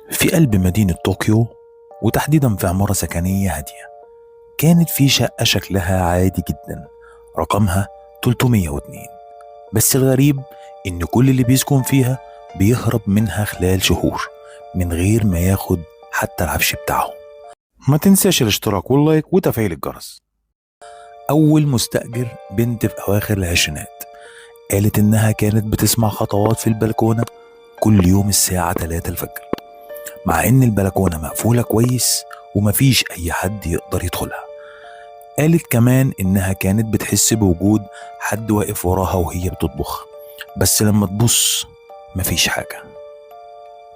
في قلب مدينة طوكيو، وتحديدا في عمارة سكنية هادية، كانت في شقة شكلها عادي جدا، رقمها 302. بس الغريب إن كل اللي بيسكن فيها بيهرب منها خلال شهور من غير ما ياخد حتى العفش بتاعهم. ما تنساش الاشتراك واللايك وتفعيل الجرس. أول مستأجر بنت في أواخر العشرينات، قالت إنها كانت بتسمع خطوات في البلكونة كل يوم الساعة 3 الفجر، مع إن البلكونة مقفولة كويس ومفيش أي حد يقدر يدخلها. قالت كمان إنها كانت بتحس بوجود حد واقف وراها وهي بتطبخ، بس لما تبص مفيش حاجة.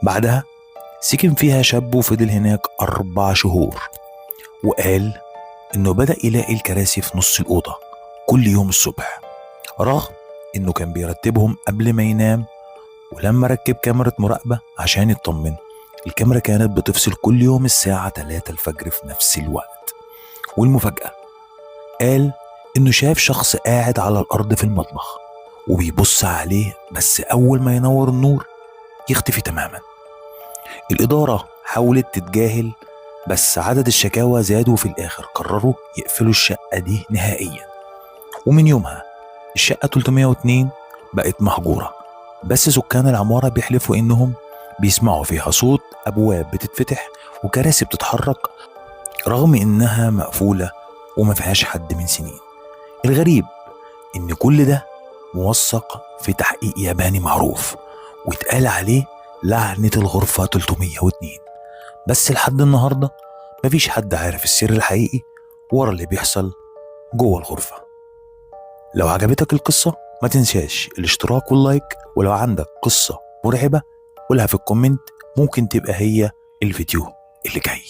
بعدها سكن فيها شاب وفضل هناك 4 شهور، وقال إنه بدأ يلاقي الكراسي في نص الأوضة كل يوم الصبح، رغم إنه كان بيرتبهم قبل ما ينام. ولما ركب كاميرا مراقبة عشان يطمن، الكاميرا كانت بتفصل كل يوم الساعة 3 الفجر في نفس الوقت. والمفاجأة، قال إنه شاف شخص قاعد على الأرض في المطبخ وبيبص عليه، بس أول ما ينور النور يختفي تماما. الإدارة حاولت تتجاهل، بس عدد الشكاوى زاد، وفي الآخر قرروا يقفلوا الشقة دي نهائيا. ومن يومها الشقة 302 بقت مهجورة، بس سكان العمارة بيحلفوا إنهم بيسمعوا فيها صوت أبواب بتتفتح وكراسي بتتحرك، رغم إنها مقفولة وما فيهاش حد من سنين. الغريب إن كل ده موثق في تحقيق ياباني معروف، واتقال عليه لعنة الغرفة 302. بس لحد النهاردة مفيش حد عارف السر الحقيقي ورا اللي بيحصل جوه الغرفة. لو عجبتك القصة ما تنساش الاشتراك واللايك، ولو عندك قصة مرعبة قولها في الكومنت، ممكن تبقى هي الفيديو اللي جاي.